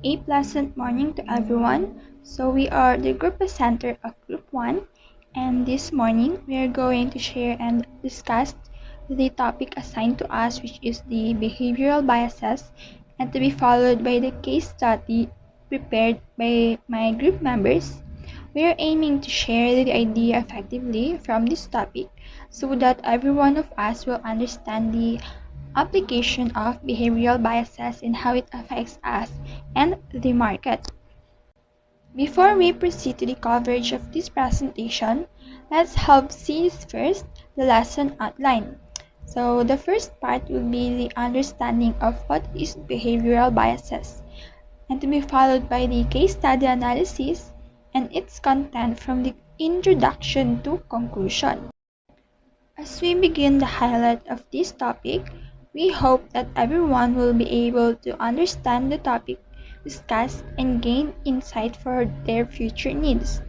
A pleasant morning to everyone. So we are the group presenter of Group 1, and this morning we are going to share and discuss the topic assigned to us, which is the behavioral biases, and to be followed by the case study prepared by my group members. We are aiming to share the idea effectively from this topic so that every one of us will understand the application of behavioral biases and how it affects us and the market. Before we proceed to the coverage of this presentation, let's help see first the lesson outline. So the first part will be the understanding of what is behavioral biases, and to be followed by the case study analysis and its content from the introduction to conclusion. As we begin the highlight of this topic, we hope that everyone will be able to understand the topic discussed and gain insight for their future needs.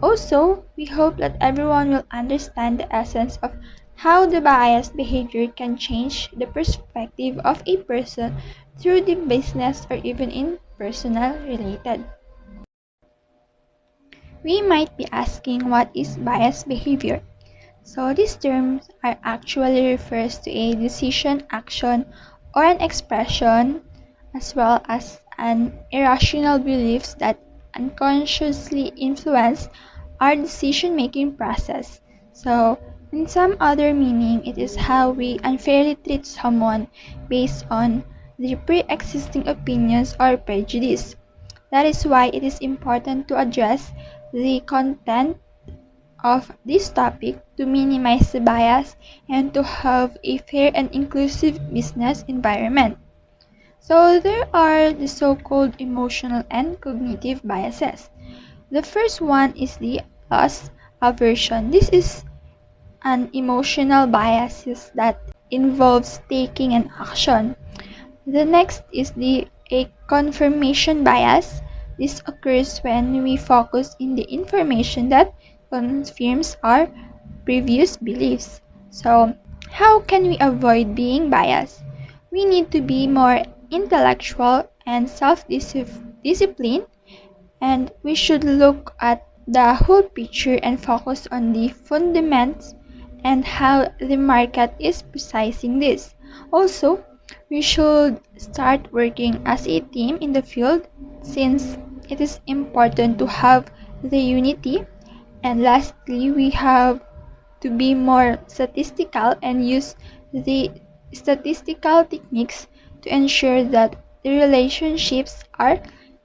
Also, we hope that everyone will understand the essence of how the biased behavior can change the perspective of a person through the business or even in personal related. We might be asking, what is biased behavior? So these terms are actually refers to a decision, action, or an expression, as well as an irrational beliefs that unconsciously influence our decision-making process. So in some other meaning, it is how we unfairly treat someone based on their pre-existing opinions or prejudice. That is why it is important to address the content of this topic to minimize the bias and to have a fair and inclusive business environment. So there are the so-called emotional and cognitive biases. The first one is the loss aversion. This is an emotional bias that involves taking an action. The next is the a confirmation bias. This occurs when we focus in the information that confirms our previous beliefs. So, how can we avoid being biased? We need to be more intellectual and self-disciplined, and we should look at the whole picture and focus on the fundamentals and how the market is precising this. Also, we should start working as a team in the field since it is important to have the unity. And lastly, we have to be more statistical and use the statistical techniques to ensure that the relationships are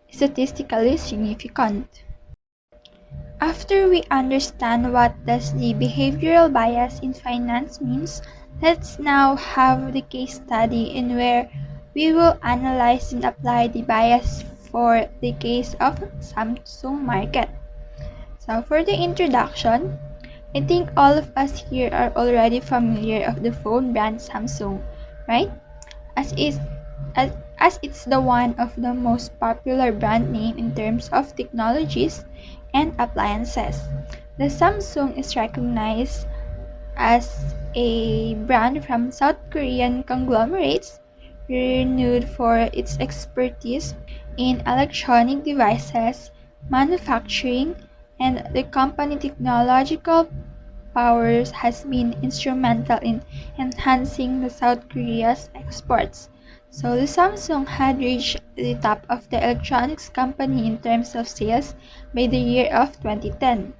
statistically significant. After we understand what does the behavioral bias in finance means, let's now have the case study in where we will analyze and apply the bias for the case of Samsung market. So for the introduction, I think all of us here are already familiar of the phone brand Samsung, right? As is as it's the one of the most popular brand name in terms of technologies and appliances. The Samsung is recognized as a brand from South Korean conglomerates renowned for its expertise in electronic devices manufacturing, and the company technological powers has been instrumental in enhancing the South Korea's exports. So the Samsung had reached the top of the electronics company in terms of sales by the year of 2010.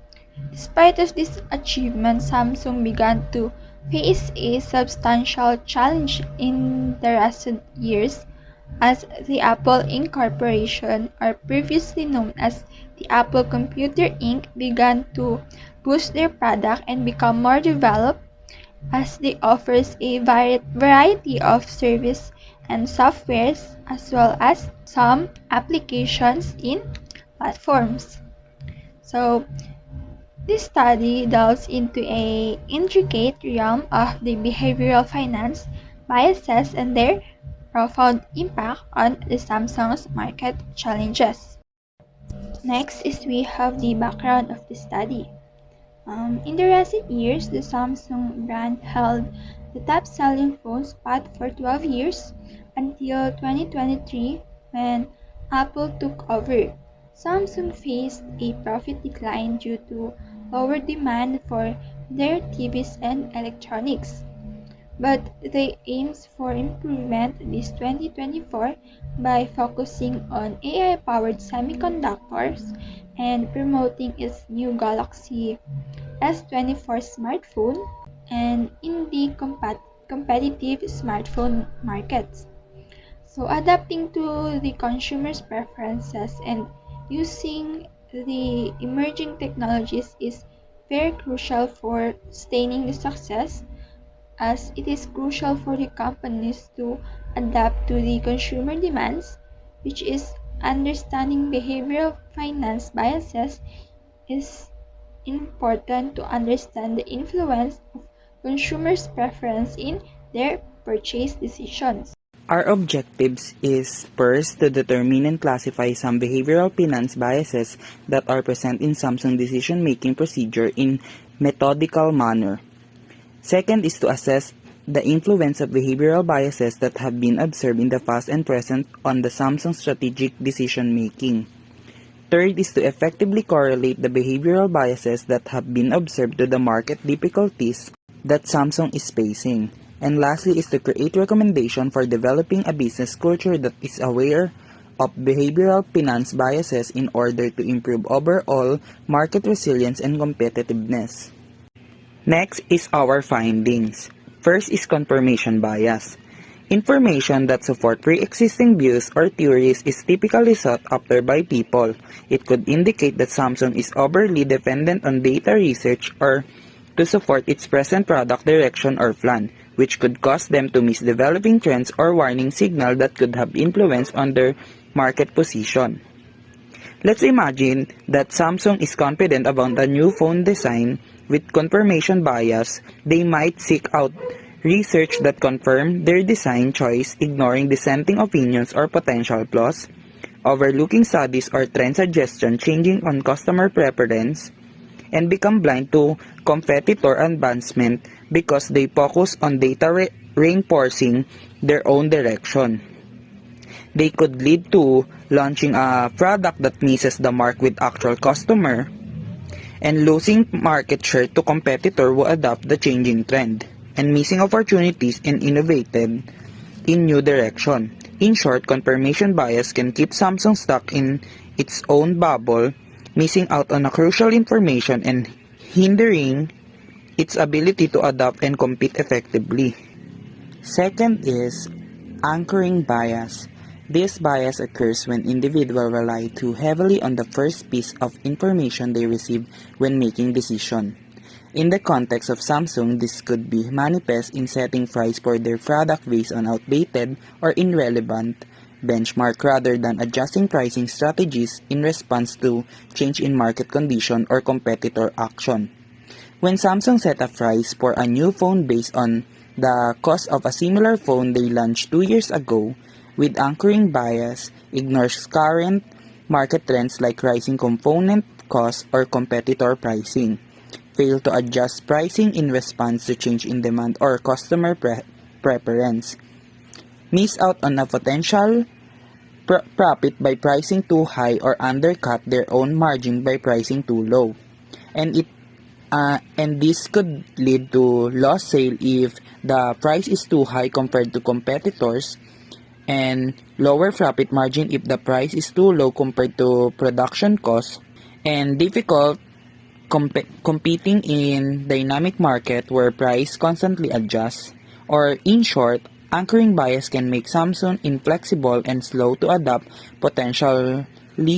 Despite of this achievement, Samsung began to face a substantial challenge in the recent years as the Apple Inc. Corporation, or previously known as the Apple Computer Inc., began to boost their product and become more developed as they offers a variety of service and softwares as well as some applications in platforms. So this study delves into a intricate realm of the behavioral finance biases and their profound impact on the Samsung's market challenges. Next is we have the background of the study. In the recent years, the Samsung brand held the top-selling phone spot for 12 years until 2023 when Apple took over, Samsung faced a profit decline due to lower demand for their TVs and electronics. But they aims for improvement this 2024 by focusing on AI-powered semiconductors and promoting its new Galaxy S24 smartphone and in the competitive smartphone markets. So adapting to the consumer's preferences and using the emerging technologies is very crucial for sustaining the success, as it is crucial for the companies to adapt to the consumer demands, which is understanding behavioral finance biases is important to understand the influence of consumers' preference in their purchase decisions. Our objectives is first to determine and classify some behavioral finance biases that are present in Samsung decision-making procedure in methodical manner. Second is to assess the influence of behavioral biases that have been observed in the past and present on the Samsung strategic decision-making. Third is to effectively correlate the behavioral biases that have been observed to the market difficulties that Samsung is facing. And lastly is to create recommendation for developing a business culture that is aware of behavioral finance biases in order to improve overall market resilience and competitiveness. Next is our findings. First is confirmation bias. Information that support pre-existing views or theories is typically sought after by people. It could indicate that Samsung is overly dependent on data research or to support its present product direction or plan, which could cause them to miss developing trends or warning signal that could have influence on their market position. Let's imagine that Samsung is confident about the new phone design. With confirmation bias, they might seek out research that confirm their design choice, ignoring dissenting opinions or potential flaws, overlooking studies or trend suggestion changing on customer preference, and become blind to competitor advancement because they focus on data reinforcing their own direction. They could lead to launching a product that misses the mark with actual customer and losing market share to competitor who adopt the changing trend and missing opportunities and innovated in new direction. In short, confirmation bias can keep Samsung stuck in its own bubble, missing out on a crucial information and hindering its ability to adapt and compete effectively. Second is anchoring bias. This bias occurs when individuals rely too heavily on the first piece of information they receive when making decisions. In the context of Samsung, this could be manifest in setting price for their product based on outdated or irrelevant benchmark rather than adjusting pricing strategies in response to change in market condition or competitor action. When Samsung set a price for a new phone based on the cost of a similar phone they launched 2 years ago, with anchoring bias, ignores current market trends like rising component costs or competitor pricing, fail to adjust pricing in response to change in demand or customer preference, miss out on a potential profit by pricing too high or undercut their own margin by pricing too low, and this could lead to lost sale if the price is too high compared to competitors, and lower profit margin if the price is too low compared to production costs, and difficult competing in dynamic market where price constantly adjusts. Or in short, anchoring bias can make Samsung inflexible and slow to adapt, potentially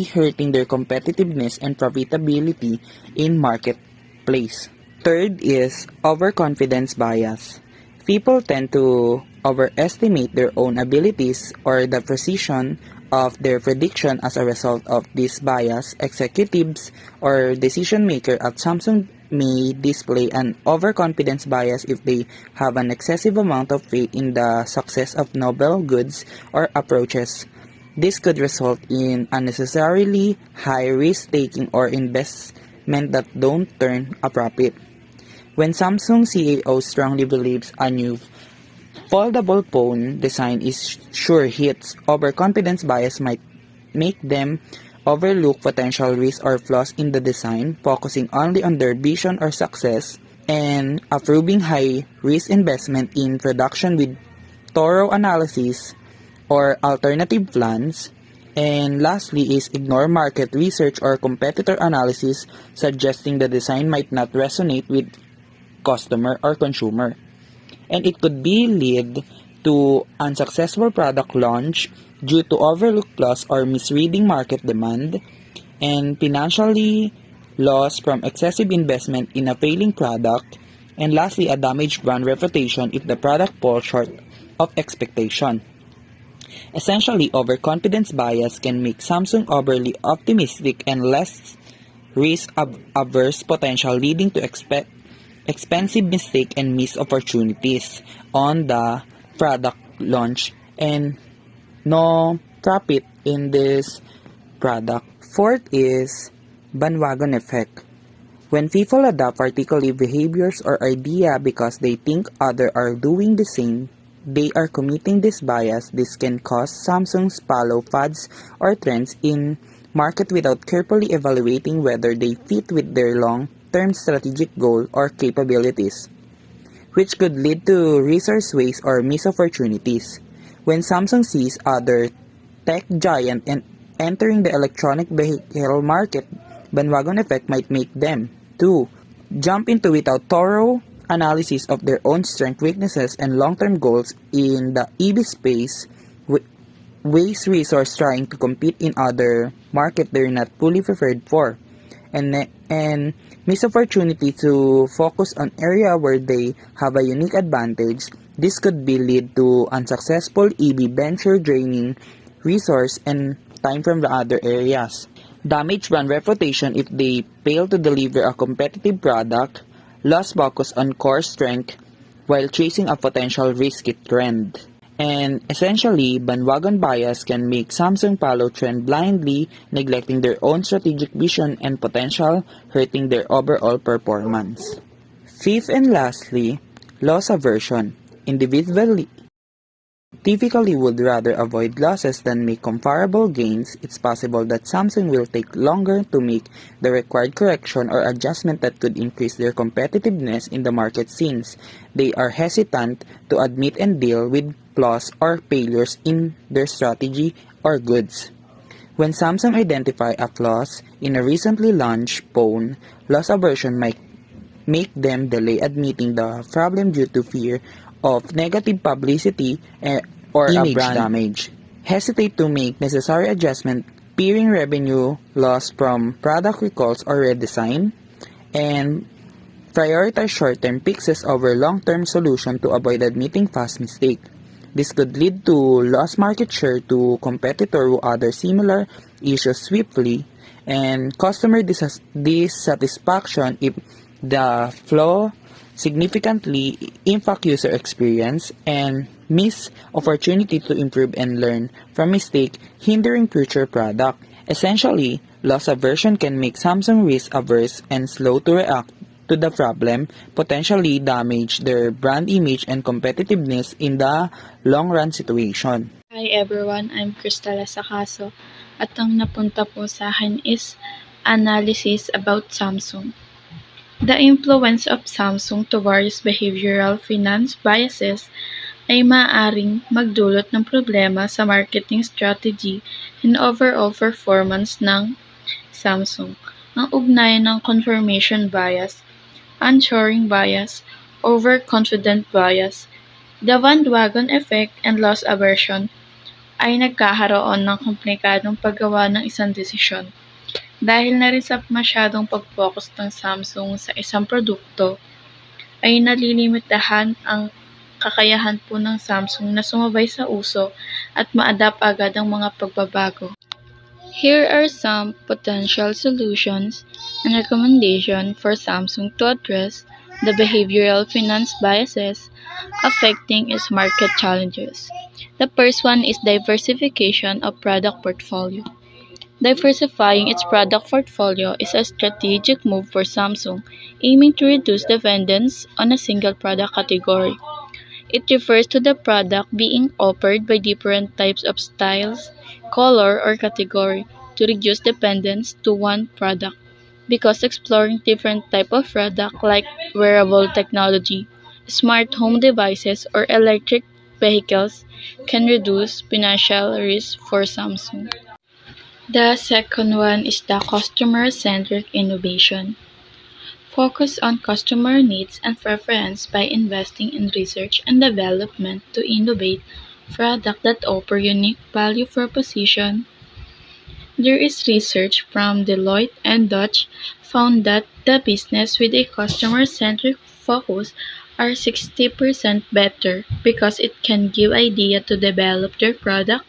hurting their competitiveness and profitability in marketplace. Third is overconfidence bias. People tend to overestimate their own abilities or the precision of their prediction. As a result of this bias, executives or decision makers at Samsung may display an overconfidence bias if they have an excessive amount of faith in the success of novel goods or approaches. This could result in unnecessarily high risk-taking or investment that don't turn a profit. When Samsung CEO strongly believes a new foldable phone design is sure hits, overconfidence bias might make them overlook potential risks or flaws in the design, focusing only on their vision or success, and approving high-risk investment in production with thorough analysis or alternative plans. And lastly is ignore market research or competitor analysis suggesting the design might not resonate with customer or consumer. And it could be lead to unsuccessful product launch due to overlooked loss or misreading market demand, and financially loss from excessive investment in a failing product, and lastly a damaged brand reputation if the product falls short of expectation. Essentially, overconfidence bias can make Samsung overly optimistic and less risk-averse potential, leading to expensive mistake and missed opportunities on the product launch and no profit in this product. Fourth is bandwagon effect. When people adopt particular behaviors or idea because they think others are doing the same, they are committing this bias. This can cause Samsung's follow fads or trends in market without carefully evaluating whether they fit with their long-term strategic goal or capabilities, which could lead to resource waste or missed opportunities. When Samsung sees other tech giant and entering the electronic vehicle market, bandwagon effect might make them, too, jump into without thorough analysis of their own strengths, weaknesses, and long-term goals in the EV space, waste resource trying to compete in other market they're not fully prepared for, and miss opportunity to focus on area where they have a unique advantage. This could be lead to unsuccessful EV venture, draining resource and time from the other areas. Damage brand reputation if they fail to deliver a competitive product, lost focus on core strength while chasing a potential risky trend. And essentially, bandwagon bias can make Samsung follow trend blindly, neglecting their own strategic vision and potential, hurting their overall performance. Fifth and lastly, loss aversion. Individually typically would rather avoid losses than make comparable gains. It's possible that Samsung will take longer to make the required correction or adjustment that could increase their competitiveness in the market since they are hesitant to admit and deal with flaws or failures in their strategy or goods. When Samsung identify a flaws in a recently launched phone, loss aversion might make them delay admitting the problem due to fear of negative publicity or image brand damage, hesitate to make necessary adjustment, fearing revenue loss from product recalls or redesign, and prioritize short-term fixes over long-term solution to avoid admitting past mistake. This could lead to lost market share to competitor who other similar issues swiftly, and customer dissatisfaction if the flaw significantly impact user experience, and miss opportunity to improve and learn from mistake, hindering future product. Essentially, loss aversion can make Samsung risk averse and slow to react to the problem, potentially damage their brand image and competitiveness in the long run situation. Hi everyone, I'm Cristela Sacaso at ang napunta po sa akin is analysis about Samsung. The influence of Samsung to various behavioral finance biases ay maaaring magdulot ng problema sa marketing strategy and overall performance ng Samsung. Ang ugnayan ng confirmation bias, unshoring bias, overconfident bias, the bandwagon effect, and loss aversion ay nagkakaroon ng komplikadong paggawa ng isang desisyon. Dahil na rin sa masyadong pag-focus ng Samsung sa isang produkto, ay nalilimitahan ang kakayahan po ng Samsung na sumabay sa uso at ma-adapt agad ang mga pagbabago. Here are some potential solutions and recommendations for Samsung to address the behavioral finance biases affecting its market challenges. The first one is diversification of product portfolio. Diversifying its product portfolio is a strategic move for Samsung, aiming to reduce dependence on a single product category. It refers to the product being offered by different types of styles, color, or category to reduce dependence to one product because exploring different type of product like wearable technology, smart home devices, or electric vehicles can reduce financial risk for Samsung. The second one is the customer-centric innovation. Focus on customer needs and preference by investing in research and development to innovate products that offer unique value proposition. There is research from Deloitte and Dutch found that the business with a customer-centric focus are 60% better because it can give idea to develop their product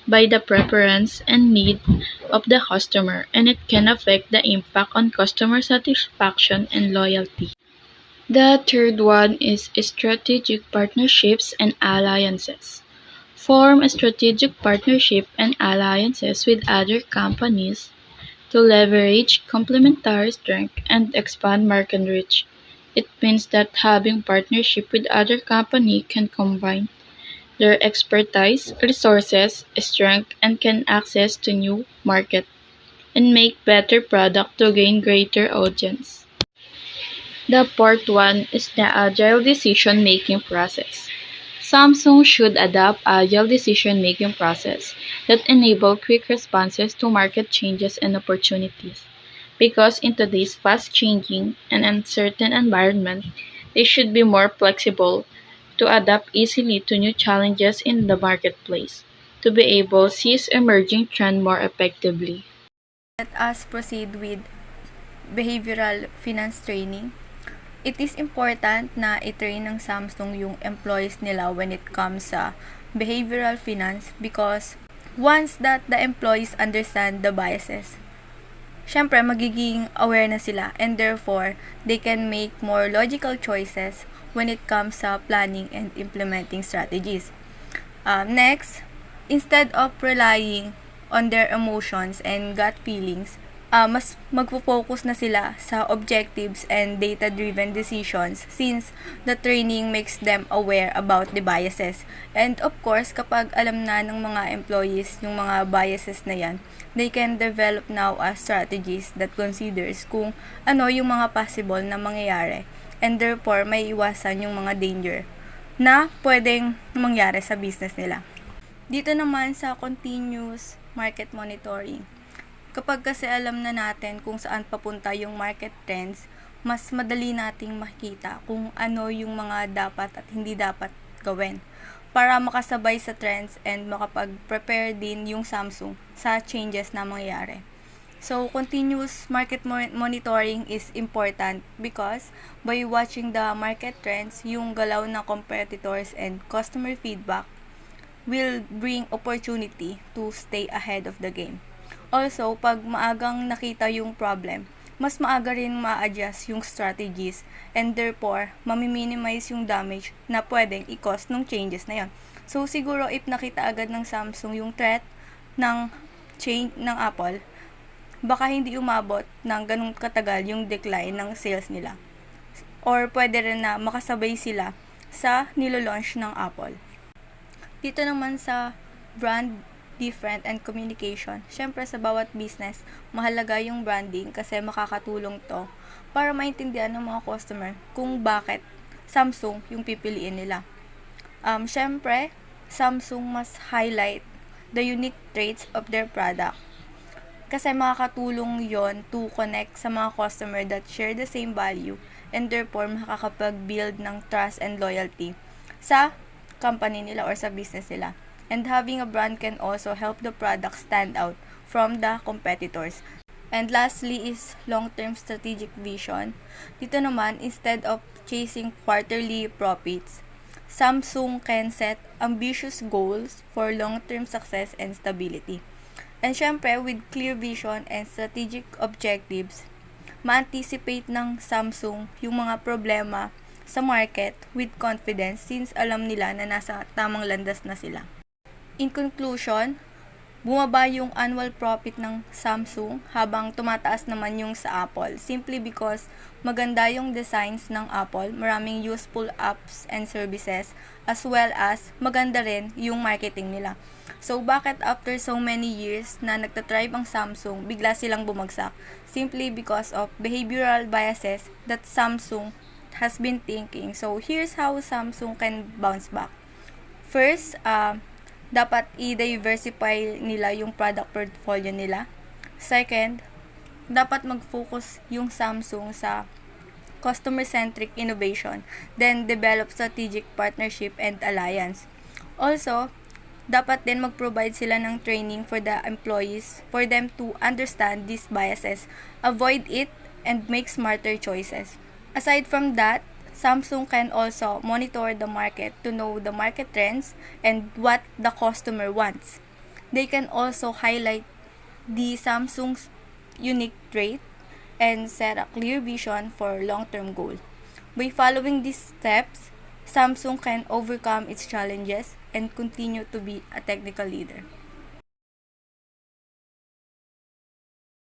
by the preference and need of the customer, and it can affect the impact on customer satisfaction and loyalty. The third one is strategic partnerships and alliances. Form a strategic partnership and alliances with other companies to leverage complementary strength and expand market reach. It means that having partnership with other company can combine their expertise, resources, strength, and can access to new market and make better product to gain greater audience. The fourth one is the agile decision-making process. Samsung should adopt agile decision-making process that enable quick responses to market changes and opportunities. Because in today's fast-changing and uncertain environment, they should be more flexible to adapt easily to new challenges in the marketplace, to be able to seize emerging trend more effectively. Let us proceed with behavioral finance training. It is important na i-train ng Samsung yung employees nila when it comes sa behavioral finance because once that the employees understand the biases, syempre magiging aware na sila and therefore they can make more logical choices when it comes sa planning and implementing strategies. Next, instead of relying on their emotions and gut feelings, mas magpo-focus na sila sa objectives and data-driven decisions since the training makes them aware about the biases. And of course, kapag alam na ng mga employees yung mga biases na yan, they can develop now strategies that considers kung ano yung mga possible na mangyayari and therefore may iwasan yung mga danger na pwedeng mangyari sa business nila. Dito naman sa continuous market monitoring, kapag kasi alam na natin kung saan papunta yung market trends, mas madali nating makita kung ano yung mga dapat at hindi dapat gawin para makasabay sa trends and makapag-prepare din yung Samsung sa changes na mangyayari. So, continuous market monitoring is important because by watching the market trends, yung galaw ng competitors and customer feedback will bring opportunity to stay ahead of the game. Also, pag maagang nakita yung problem, mas maaga rin ma-adjust yung strategies and therefore, mami-minimize yung damage na pwedeng i-cause ng changes na yon. So, siguro if nakita agad ng Samsung yung threat ng change ng Apple, baka hindi umabot ng ganung katagal yung decline ng sales nila. Or pwede rin na makasabay sila sa nilo-launch ng Apple. Dito naman sa brand different and communication. Syempre sa bawat business, mahalaga yung branding kasi makakatulong to para maintindihan ng mga customer kung bakit Samsung yung pipiliin nila. Syempre, Samsung must highlight the unique traits of their product kasi makakatulong yon to connect sa mga customer that share the same value and therefore makakapag-build ng trust and loyalty sa company nila or sa business nila. And having a brand can also help the product stand out from the competitors. And lastly is long-term strategic vision. Dito naman, instead of chasing quarterly profits, Samsung can set ambitious goals for long-term success and stability. And syempre, with clear vision and strategic objectives, ma-anticipate ng Samsung yung mga problema sa market with confidence since alam nila na nasa tamang landas na sila. In conclusion, bumaba yung annual profit ng Samsung habang tumataas naman yung sa Apple. Simply because maganda yung designs ng Apple, maraming useful apps and services, as well as maganda rin yung marketing nila. So, bakit after so many years na nagtatribe ang Samsung, bigla silang bumagsak? Simply because of behavioral biases that Samsung has been thinking. So, here's how Samsung can bounce back. First, dapat i-diversify nila yung product portfolio nila. Second, dapat mag-focus yung Samsung sa customer-centric innovation, then develop strategic partnership and alliance. Also, dapat din mag-provide sila ng training for the employees for them to understand these biases, avoid it, and make smarter choices. Aside from that, Samsung can also monitor the market to know the market trends and what the customer wants. They can also highlight the Samsung's unique trait and set a clear vision for long-term goal. By following these steps, Samsung can overcome its challenges and continue to be a technical leader.